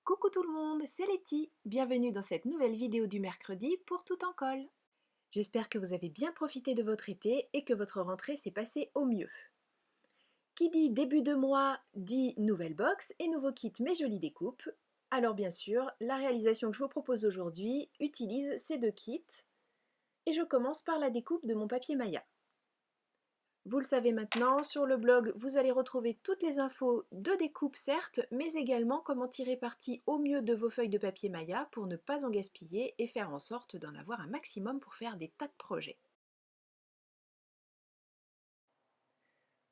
Coucou tout le monde, c'est Letty. Bienvenue dans cette nouvelle vidéo du mercredi pour Tout en colle. J'espère que vous avez bien profité de votre été et que votre rentrée s'est passée au mieux. Qui dit début de mois dit nouvelle box et nouveau kit mes jolies découpes. Alors bien sûr, la réalisation que je vous propose aujourd'hui utilise ces deux kits et je commence par la découpe de mon papier Maya. Vous le savez maintenant, sur le blog, vous allez retrouver toutes les infos de découpe certes, mais également comment tirer parti au mieux de vos feuilles de papier Maya pour ne pas en gaspiller et faire en sorte d'en avoir un maximum pour faire des tas de projets.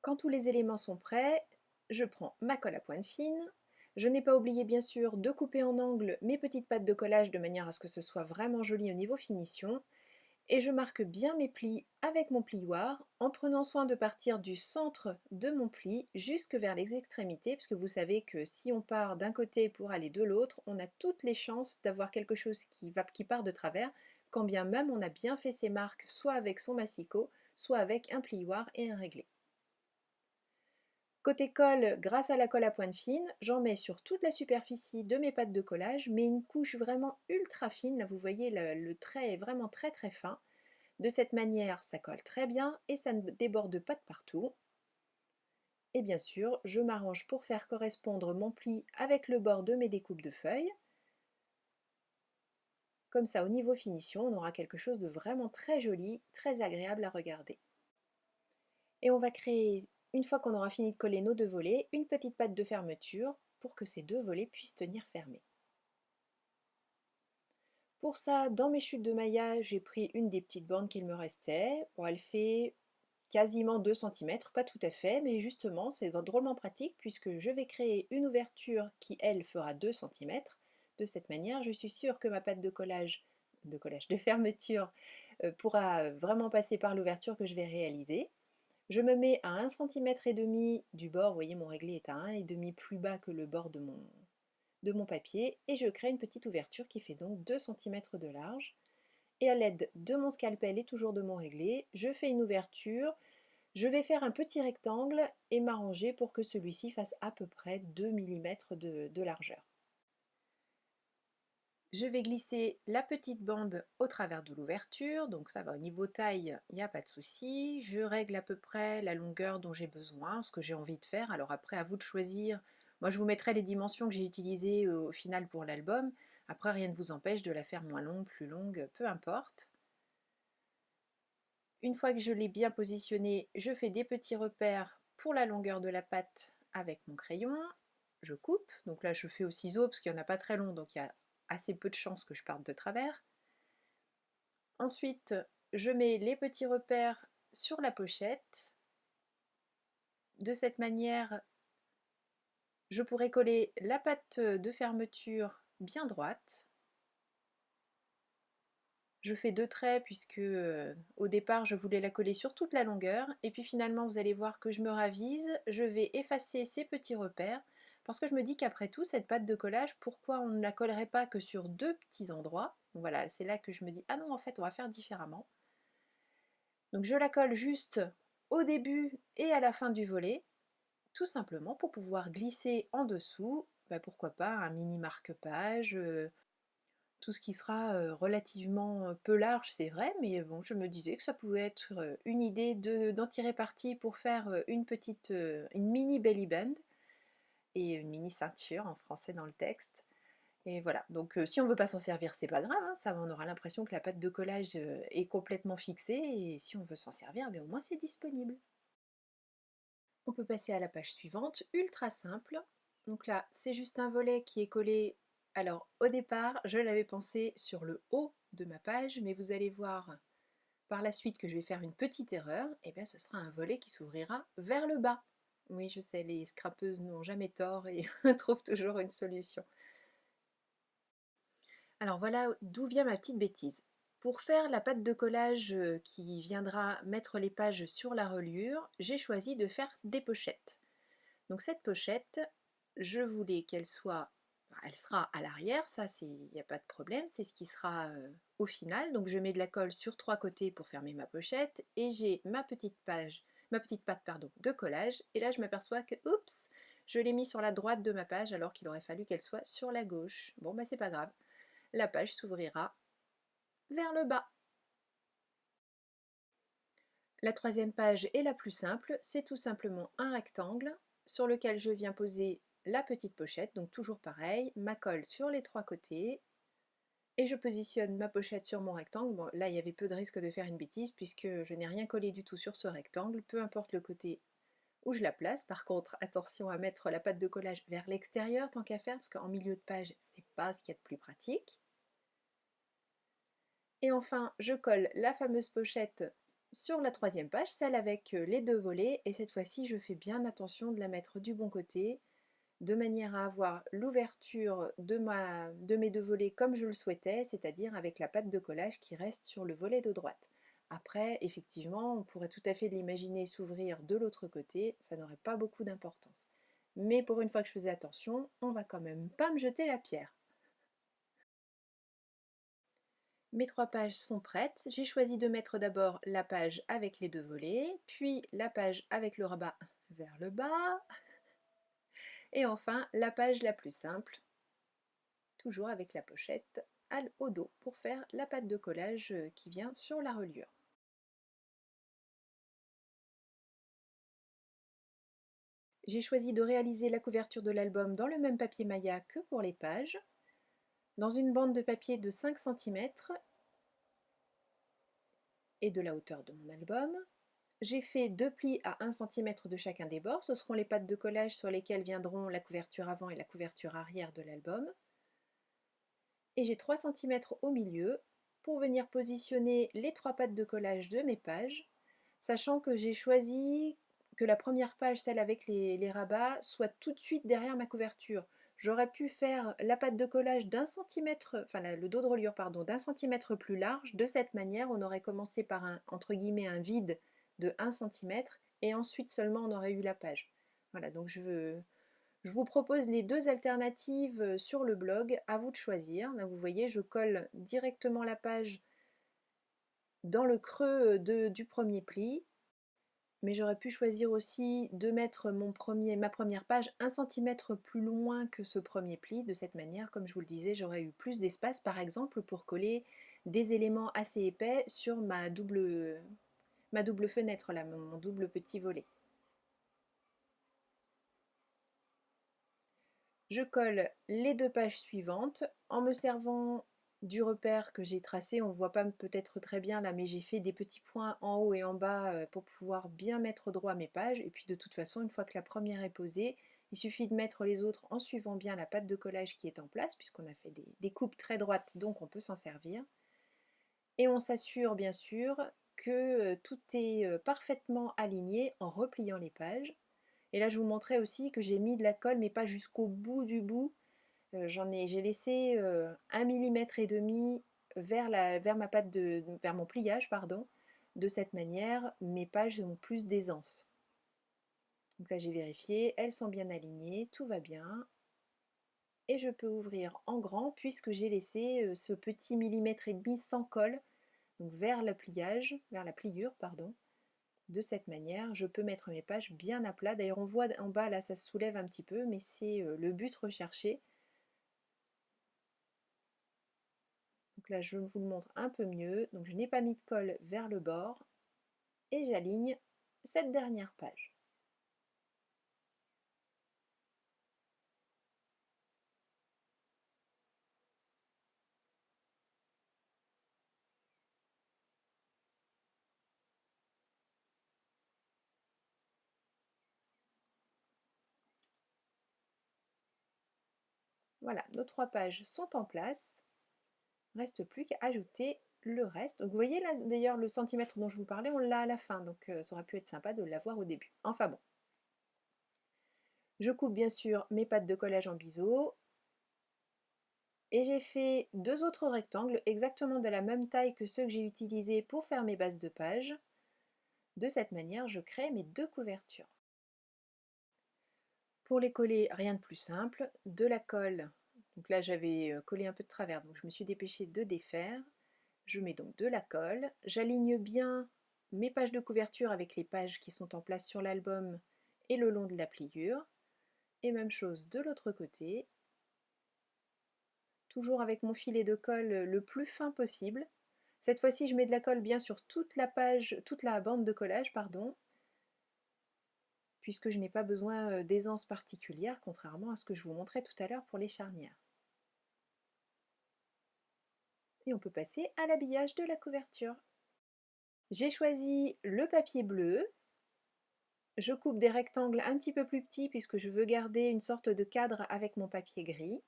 Quand tous les éléments sont prêts, je prends ma colle à pointe fine. Je n'ai pas oublié bien sûr de couper en angle mes petites pattes de collage de manière à ce que ce soit vraiment joli au niveau finition. Et je marque bien mes plis avec mon plioir en prenant soin de partir du centre de mon pli jusque vers les extrémités, parce que vous savez que si on part d'un côté pour aller de l'autre, on a toutes les chances d'avoir quelque chose qui part de travers, quand bien même on a bien fait ses marques soit avec son massicot, soit avec un plioir et un réglé. Côté colle, grâce à la colle à pointe fine, j'en mets sur toute la superficie de mes pattes de collage, mais une couche vraiment ultra fine. Là, vous voyez, le trait est vraiment très très fin. De cette manière, ça colle très bien et ça ne déborde pas de partout. Et bien sûr, je m'arrange pour faire correspondre mon pli avec le bord de mes découpes de feuilles. Comme ça, au niveau finition, on aura quelque chose de vraiment très joli, très agréable à regarder. Et on va créer, une fois qu'on aura fini de coller nos deux volets, une petite patte de fermeture pour que ces deux volets puissent tenir fermés. Pour ça, dans mes chutes de maillage, j'ai pris une des petites bandes qu'il me restait. Bon, elle fait quasiment 2 cm, pas tout à fait, mais justement c'est drôlement pratique puisque je vais créer une ouverture qui elle fera 2 cm. De cette manière, je suis sûre que ma pâte de fermeture pourra vraiment passer par l'ouverture que je vais réaliser. Je me mets à 1,5 cm du bord, vous voyez mon réglé est à 1,5 plus bas que le bord de mon papier et je crée une petite ouverture qui fait donc 2 cm de large. Et à l'aide de mon scalpel et toujours de mon réglé, je fais une ouverture. Je vais faire un petit rectangle et m'arranger pour que celui-ci fasse à peu près 2 mm de largeur. Je vais glisser la petite bande au travers de l'ouverture, donc ça va au niveau taille, il n'y a pas de souci. Je règle à peu près la longueur dont j'ai besoin, ce que j'ai envie de faire. Alors après, à vous de choisir. Moi, je vous mettrai les dimensions que j'ai utilisées au final pour l'album. Après, rien ne vous empêche de la faire moins longue, plus longue, peu importe. Une fois que je l'ai bien positionnée, je fais des petits repères pour la longueur de la patte avec mon crayon. Je coupe, donc là je fais au ciseau parce qu'il n'y en a pas très long, donc il y a assez peu de chances que je parte de travers. Ensuite, je mets les petits repères sur la pochette. De cette manière, je pourrai coller la patte de fermeture bien droite. Je fais 2 traits puisque au départ je voulais la coller sur toute la longueur et puis finalement vous allez voir que je me ravise, je vais effacer ces petits repères parce que je me dis qu'après tout cette pâte de collage, pourquoi on ne la collerait pas que sur 2 petits endroits? Donc voilà, c'est là que je me dis ah non en fait on va faire différemment. Donc je la colle juste au début et à la fin du volet, tout simplement pour pouvoir glisser en dessous, pourquoi pas un mini marque-page, tout ce qui sera relativement peu large, c'est vrai, mais bon, je me disais que ça pouvait être une idée d'en tirer parti pour faire une mini belly band et une mini ceinture en français dans le texte. Et voilà, donc si on veut pas s'en servir, c'est pas grave, hein, ça on aura l'impression que la pâte de collage est complètement fixée et si on veut s'en servir, au moins c'est disponible. On peut passer à la page suivante, ultra simple. Donc là, c'est juste un volet qui est collé. Alors au départ, je l'avais pensé sur le haut de ma page, mais vous allez voir par la suite que je vais faire une petite erreur, et bien ce sera un volet qui s'ouvrira vers le bas. Oui, je sais, les scrapeuses n'ont jamais tort et trouvent toujours une solution. Alors voilà d'où vient ma petite bêtise. Pour faire la pâte de collage qui viendra mettre les pages sur la reliure, j'ai choisi de faire des pochettes. Donc cette pochette, je voulais qu'elle soit, elle sera à l'arrière, ça il n'y a pas de problème, c'est ce qui sera au final. Donc je mets de la colle sur 3 côtés pour fermer ma pochette et j'ai ma petite pâte de collage. Et là je m'aperçois que, oups, Je l'ai mis sur la droite de ma page alors qu'il aurait fallu qu'elle soit sur la gauche. Bon bah c'est pas grave, la page s'ouvrira vers le bas. La troisième page est la plus simple, c'est tout simplement un rectangle sur lequel je viens poser la petite pochette, donc toujours pareil, ma colle sur les trois côtés, et je positionne ma pochette sur mon rectangle. Bon, là il y avait peu de risque de faire une bêtise puisque je n'ai rien collé du tout sur ce rectangle, peu importe le côté où je la place. Par contre, attention à mettre la pâte de collage vers l'extérieur tant qu'à faire, parce qu'en milieu de page, c'est pas ce qu'il y a de plus pratique. Et enfin, je colle la fameuse pochette sur la troisième page, celle avec les deux volets, et cette fois-ci, je fais bien attention de la mettre du bon côté, de manière à avoir l'ouverture de mes deux volets comme je le souhaitais, c'est-à-dire avec la pâte de collage qui reste sur le volet de droite. Après, effectivement, on pourrait tout à fait l'imaginer s'ouvrir de l'autre côté, ça n'aurait pas beaucoup d'importance. Mais pour une fois que je faisais attention, on va quand même pas me jeter la pierre. Mes trois pages sont prêtes. J'ai choisi de mettre d'abord la page avec les deux volets, puis la page avec le rabat vers le bas, et enfin la page la plus simple, toujours avec la pochette au dos pour faire la pâte de collage qui vient sur la reliure. J'ai choisi de réaliser la couverture de l'album dans le même papier Maya que pour les pages, dans une bande de papier de 5 cm et de la hauteur de mon album. J'ai fait deux plis à 1 cm de chacun des bords, ce seront les pattes de collage sur lesquelles viendront la couverture avant et la couverture arrière de l'album. Et j'ai 3 cm au milieu pour venir positionner les trois pattes de collage de mes pages, sachant que j'ai choisi que la première page, celle avec les rabats, soit tout de suite derrière ma couverture. J'aurais pu faire la patte de collage d'un centimètre, enfin le dos de reliure pardon, d'un centimètre plus large. De cette manière, on aurait commencé par un entre guillemets un vide de 1 cm et ensuite seulement on aurait eu la page. Voilà, donc je vous propose les deux alternatives sur le blog, à vous de choisir. Là vous voyez, je colle directement la page dans le creux du premier pli. Mais j'aurais pu choisir aussi de mettre ma première page 1 cm plus loin que ce premier pli. De cette manière, comme je vous le disais, j'aurais eu plus d'espace, par exemple, pour coller des éléments assez épais sur ma double fenêtre, là, mon double petit volet. Je colle les deux pages suivantes en me servant du repère que j'ai tracé. On ne voit pas peut-être très bien là, mais j'ai fait des petits points en haut et en bas pour pouvoir bien mettre droit mes pages. Et puis de toute façon, une fois que la première est posée, il suffit de mettre les autres en suivant bien la pâte de collage qui est en place, puisqu'on a fait des coupes très droites, donc on peut s'en servir. Et on s'assure bien sûr que tout est parfaitement aligné en repliant les pages. Et là, je vous montrais aussi que j'ai mis de la colle, mais pas jusqu'au bout du bout. J'ai laissé 1,5 mm vers mon pliage, pardon. De cette manière, mes pages ont plus d'aisance. Donc là, j'ai vérifié, elles sont bien alignées, tout va bien. Et je peux ouvrir en grand puisque j'ai laissé ce petit millimètre et demi sans colle, donc vers le pliage, vers la pliure, pardon. De cette manière, je peux mettre mes pages bien à plat. D'ailleurs, on voit en bas, là, ça se soulève un petit peu, mais c'est le but recherché. Donc là, je vous le montre un peu mieux. Donc, je n'ai pas mis de colle vers le bord et j'aligne cette dernière page. Voilà, nos trois pages sont en place. Reste plus qu'à ajouter le reste. Donc, vous voyez là, d'ailleurs, le centimètre dont je vous parlais, on l'a à la fin. Donc, ça aurait pu être sympa de l'avoir au début. Enfin bon. Je coupe bien sûr mes pattes de collage en biseau. Et j'ai fait deux autres rectangles exactement de la même taille que ceux que j'ai utilisés pour faire mes bases de page. De cette manière, je crée mes deux couvertures. Pour les coller, rien de plus simple, de la colle. Donc là, j'avais collé un peu de travers, donc je me suis dépêchée de défaire. Je mets donc de la colle. J'aligne bien mes pages de couverture avec les pages qui sont en place sur l'album et le long de la pliure. Et même chose de l'autre côté. Toujours avec mon filet de colle le plus fin possible. Cette fois-ci, je mets de la colle bien sur toute la page, toute la bande de collage, pardon, puisque je n'ai pas besoin d'aisance particulière, contrairement à ce que je vous montrais tout à l'heure pour les charnières. Et on peut passer à l'habillage de la couverture. J'ai choisi le papier bleu. Je coupe des rectangles un petit peu plus petits puisque je veux garder une sorte de cadre avec mon papier gris.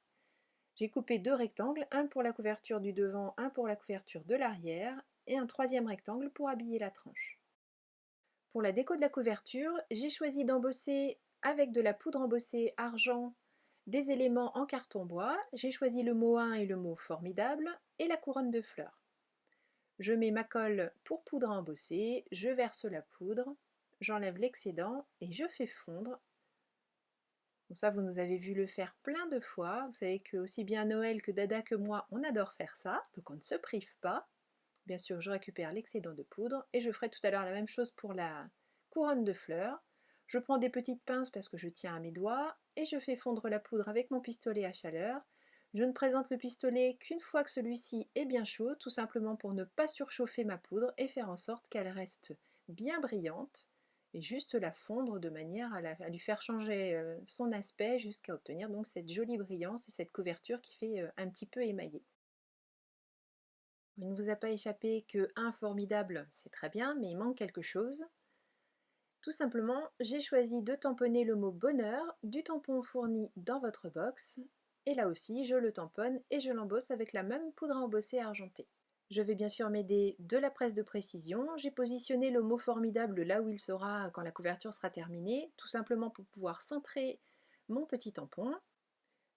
J'ai coupé 2 rectangles, un pour la couverture du devant, un pour la couverture de l'arrière, et un troisième rectangle pour habiller la tranche. Pour la déco de la couverture, j'ai choisi d'embosser avec de la poudre embossée argent des éléments en carton bois. J'ai choisi le mot 1 et le mot formidable et la couronne de fleurs. Je mets ma colle pour poudre à embosser, je verse la poudre, j'enlève l'excédent et je fais fondre. Donc ça, vous nous avez vu le faire plein de fois. Vous savez que aussi bien Noël que Dada que moi, on adore faire ça, donc on ne se prive pas. Bien sûr, je récupère l'excédent de poudre et je ferai tout à l'heure la même chose pour la couronne de fleurs. Je prends des petites pinces parce que je tiens à mes doigts et je fais fondre la poudre avec mon pistolet à chaleur. Je ne présente le pistolet qu'une fois que celui-ci est bien chaud, tout simplement pour ne pas surchauffer ma poudre et faire en sorte qu'elle reste bien brillante et juste la fondre de manière à lui faire changer son aspect jusqu'à obtenir donc cette jolie brillance et cette couverture qui fait un petit peu émaillée. Il ne vous a pas échappé que un formidable, c'est très bien, mais il manque quelque chose. Tout simplement, j'ai choisi de tamponner le mot bonheur du tampon fourni dans votre box. Et là aussi, je le tamponne et je l'embosse avec la même poudre à embosser argentée. Je vais bien sûr m'aider de la presse de précision. J'ai positionné le mot formidable là où il sera quand la couverture sera terminée, tout simplement pour pouvoir centrer mon petit tampon.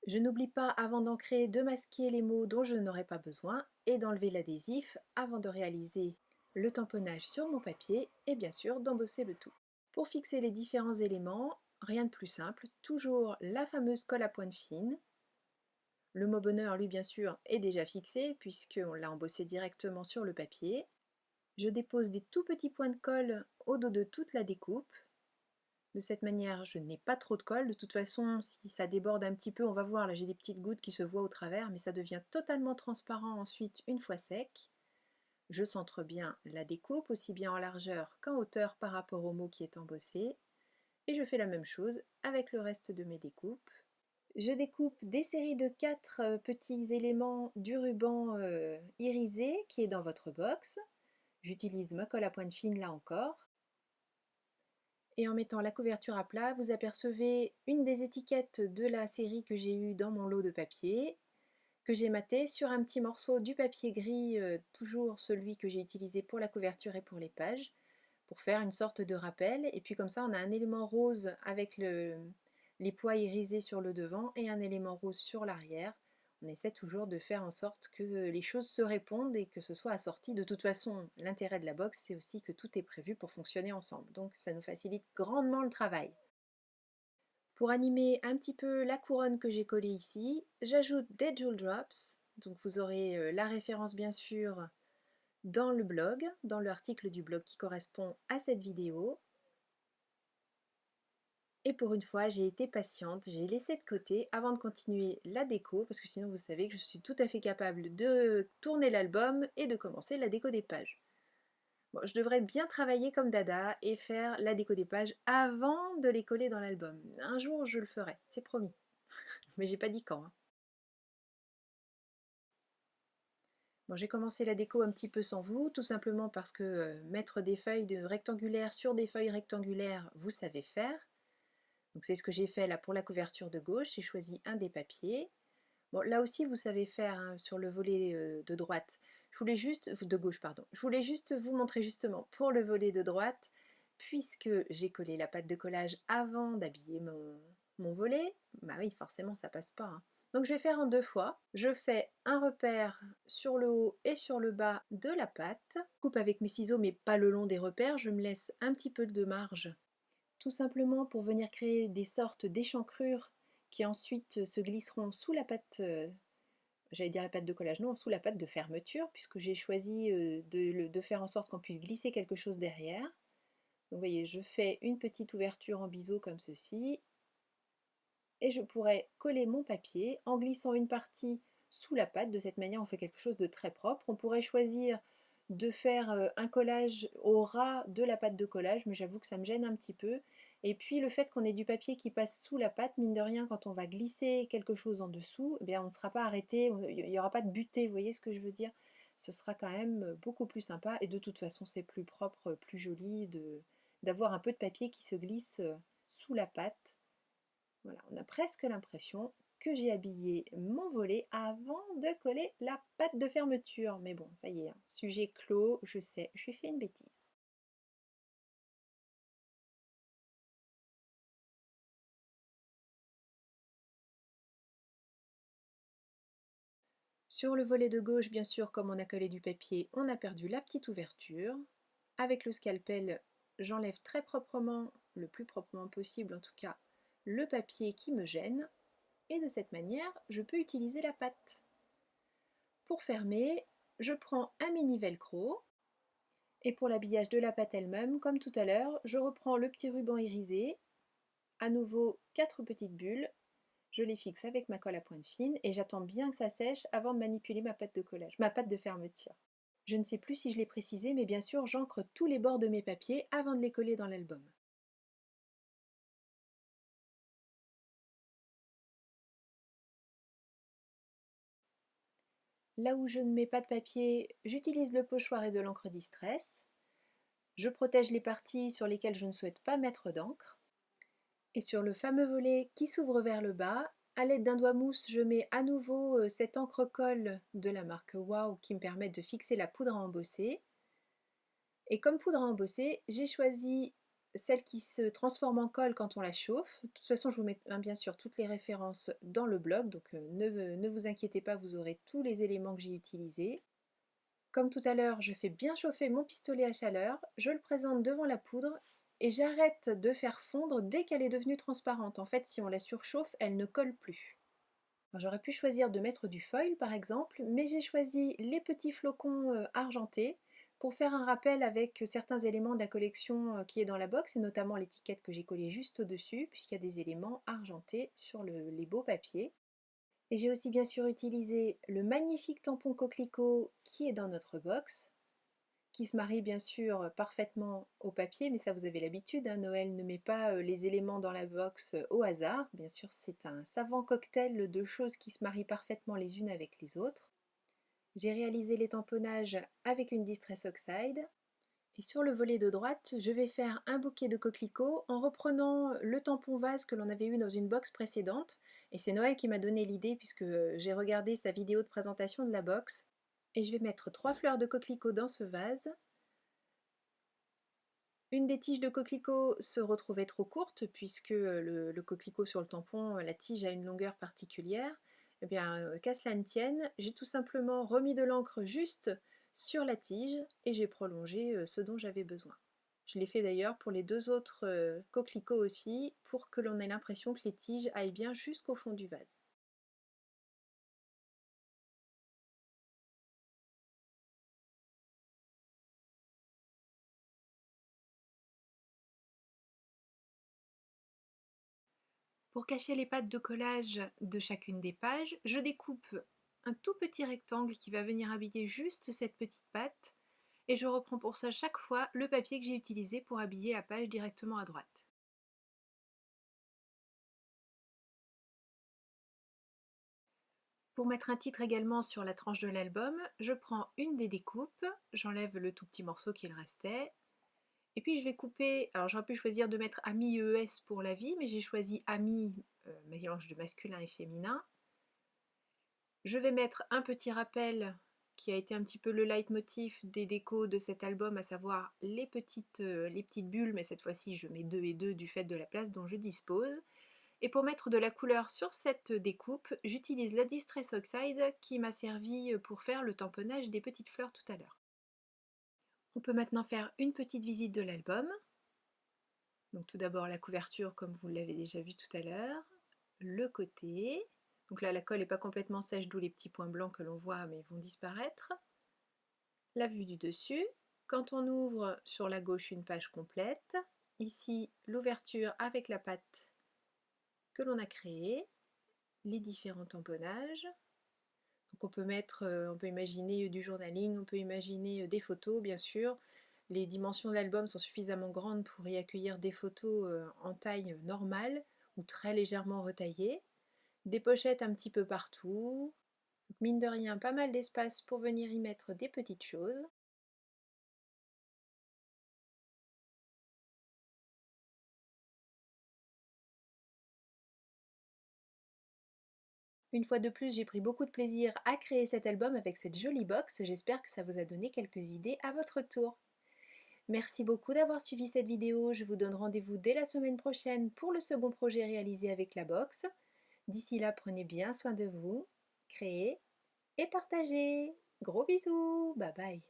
Je n'oublie pas avant d'ancrer de masquer les mots dont je n'aurai pas besoin et d'enlever l'adhésif avant de réaliser le tamponnage sur mon papier et bien sûr d'embosser le tout. Pour fixer les différents éléments, rien de plus simple, toujours la fameuse colle à pointe fine. Le mot bonheur, lui bien sûr, est déjà fixé puisqu'on l'a embossé directement sur le papier. Je dépose des tout petits points de colle au dos de toute la découpe. De cette manière, je n'ai pas trop de colle. De toute façon, si ça déborde un petit peu, on va voir, là j'ai des petites gouttes qui se voient au travers, mais ça devient totalement transparent ensuite une fois sec. Je centre bien la découpe, aussi bien en largeur qu'en hauteur par rapport au mot qui est embossé. Et je fais la même chose avec le reste de mes découpes. Je découpe des séries de 4 petits éléments du ruban irisé qui est dans votre box. J'utilise ma colle à pointe fine là encore. Et en mettant la couverture à plat, vous apercevez une des étiquettes de la série que j'ai eue dans mon lot de papier, que j'ai maté sur un petit morceau du papier gris, toujours celui que j'ai utilisé pour la couverture et pour les pages, pour faire une sorte de rappel. Et puis comme ça, on a un élément rose avec les pois irisés sur le devant et un élément rose sur l'arrière. On essaie toujours de faire en sorte que les choses se répondent et que ce soit assorti. De toute façon, l'intérêt de la box, c'est aussi que tout est prévu pour fonctionner ensemble. Donc ça nous facilite grandement le travail. Pour animer un petit peu la couronne que j'ai collée ici, j'ajoute des Jewel Drops. Donc vous aurez la référence bien sûr dans le blog, dans l'article du blog qui correspond à cette vidéo. Et pour une fois, j'ai été patiente, j'ai laissé de côté avant de continuer la déco, parce que sinon vous savez que je suis tout à fait capable de tourner l'album et de commencer la déco des pages. Bon, je devrais bien travailler comme Dada et faire la déco des pages avant de les coller dans l'album. Un jour je le ferai, c'est promis. Mais j'ai pas dit quand. Hein. Bon, j'ai commencé la déco un petit peu sans vous, tout simplement parce que mettre des feuilles rectangulaires sur des feuilles rectangulaires, vous savez faire. Donc c'est ce que j'ai fait là pour la couverture de gauche, j'ai choisi un des papiers. Bon, là aussi vous savez faire hein, sur le volet de droite. Je voulais juste, de gauche pardon, je voulais juste vous montrer justement pour le volet de droite, puisque j'ai collé la pâte de collage avant d'habiller mon volet, bah oui forcément ça passe pas. Hein. Donc je vais faire en 2 fois. Je fais un repère sur le haut et sur le bas de la pâte. Coupe avec mes ciseaux mais pas le long des repères, je me laisse un petit peu de marge tout simplement pour venir créer des sortes d'échancrures qui ensuite se glisseront sous la pâte, j'allais dire la pâte de collage, non, sous la pâte de fermeture, puisque j'ai choisi de faire en sorte qu'on puisse glisser quelque chose derrière. Donc vous voyez, je fais une petite ouverture en biseau comme ceci, et je pourrais coller mon papier en glissant une partie sous la pâte. De cette manière, on fait quelque chose de très propre. On pourrait choisir de faire un collage au ras de la pâte de collage, mais j'avoue que ça me gêne un petit peu. Et puis le fait qu'on ait du papier qui passe sous la pâte, mine de rien, quand on va glisser quelque chose en dessous, eh bien, on ne sera pas arrêté, il n'y aura pas de butée, vous voyez ce que je veux dire? Ce sera quand même beaucoup plus sympa, et de toute façon c'est plus propre, plus joli d'avoir un peu de papier qui se glisse sous la pâte. Voilà, on a presque l'impression que j'ai habillé mon volet avant de coller la pâte de fermeture. Mais bon, ça y est, hein, sujet clos, je sais, j'ai fait une bêtise. Sur le volet de gauche, bien sûr, comme on a collé du papier, on a perdu la petite ouverture. Avec le scalpel, j'enlève très proprement, le plus proprement possible en tout cas, le papier qui me gêne. Et de cette manière, je peux utiliser la pâte. Pour fermer, je prends un mini velcro. Et pour l'habillage de la pâte elle-même, comme tout à l'heure, je reprends le petit ruban irisé, à nouveau 4 petites bulles, je les fixe avec ma colle à pointe fine et j'attends bien que ça sèche avant de manipuler ma pâte de collage, ma pâte de fermeture. Je ne sais plus si je l'ai précisé, mais bien sûr j'encre tous les bords de mes papiers avant de les coller dans l'album. Là où je ne mets pas de papier, j'utilise le pochoir et de l'encre Distress. Je protège les parties sur lesquelles je ne souhaite pas mettre d'encre. Et sur le fameux volet qui s'ouvre vers le bas, à l'aide d'un doigt mousse, je mets à nouveau cette encre-colle de la marque Wow qui me permet de fixer la poudre à embosser. Et comme poudre à embosser, j'ai choisi celle qui se transforme en colle quand on la chauffe. De toute façon, je vous mets bien sûr toutes les références dans le blog, donc ne vous inquiétez pas, vous aurez tous les éléments que j'ai utilisés. Comme tout à l'heure, je fais bien chauffer mon pistolet à chaleur, je le présente devant la poudre et j'arrête de faire fondre dès qu'elle est devenue transparente. En fait, si on la surchauffe, elle ne colle plus. J'aurais pu choisir de mettre du foil par exemple, mais j'ai choisi les petits flocons argentés pour faire un rappel avec certains éléments de la collection qui est dans la box, et notamment l'étiquette que j'ai collée juste au-dessus, puisqu'il y a des éléments argentés sur les beaux papiers. Et j'ai aussi bien sûr utilisé le magnifique tampon coquelicot qui est dans notre box, qui se marie bien sûr parfaitement au papier, mais ça vous avez l'habitude, hein, Noël ne met pas les éléments dans la box au hasard. Bien sûr, c'est un savant cocktail de choses qui se marient parfaitement les unes avec les autres. J'ai réalisé les tamponnages avec une Distress Oxide. Et sur le volet de droite, je vais faire un bouquet de coquelicots en reprenant le tampon vase que l'on avait eu dans une box précédente. Et c'est Noël qui m'a donné l'idée puisque j'ai regardé sa vidéo de présentation de la box. Et je vais mettre 3 fleurs de coquelicot dans ce vase. Une des tiges de coquelicot se retrouvait trop courte puisque le coquelicot sur le tampon, la tige a une longueur particulière. Eh bien, qu'à cela ne tienne, j'ai tout simplement remis de l'encre juste sur la tige et j'ai prolongé ce dont j'avais besoin. Je l'ai fait d'ailleurs pour les 2 autres coquelicots aussi, pour que l'on ait l'impression que les tiges aillent bien jusqu'au fond du vase. Pour cacher les pattes de collage de chacune des pages, je découpe un tout petit rectangle qui va venir habiller juste cette petite patte, et je reprends pour ça chaque fois le papier que j'ai utilisé pour habiller la page directement à droite. Pour mettre un titre également sur la tranche de l'album, je prends une des découpes, j'enlève le tout petit morceau qu'il restait, et puis je vais couper. Alors j'aurais pu choisir de mettre Ami ES pour la vie, mais j'ai choisi Ami, mélange de masculin et féminin. Je vais mettre un petit rappel qui a été un petit peu le leitmotiv des décos de cet album, à savoir les petites bulles, mais cette fois-ci je mets 2 et 2 du fait de la place dont je dispose. Et pour mettre de la couleur sur cette découpe, j'utilise la Distress Oxide qui m'a servi pour faire le tamponnage des petites fleurs tout à l'heure. On peut maintenant faire une petite visite de l'album. Donc tout d'abord la couverture comme vous l'avez déjà vu tout à l'heure, le côté. Donc là la colle n'est pas complètement sèche, d'où les petits points blancs que l'on voit, mais ils vont disparaître. La vue du dessus. Quand on ouvre sur la gauche une page complète, ici l'ouverture avec la pâte que l'on a créé, les différents tamponnages. Donc on peut imaginer du journaling, on peut imaginer des photos bien sûr. Les dimensions de l'album sont suffisamment grandes pour y accueillir des photos en taille normale ou très légèrement retaillées. Des pochettes un petit peu partout. Donc, mine de rien, pas mal d'espace pour venir y mettre des petites choses. Une fois de plus, j'ai pris beaucoup de plaisir à créer cet album avec cette jolie box. J'espère que ça vous a donné quelques idées à votre tour. Merci beaucoup d'avoir suivi cette vidéo. Je vous donne rendez-vous dès la semaine prochaine pour le second projet réalisé avec la box. D'ici là, prenez bien soin de vous, créez et partagez. Gros bisous, bye bye.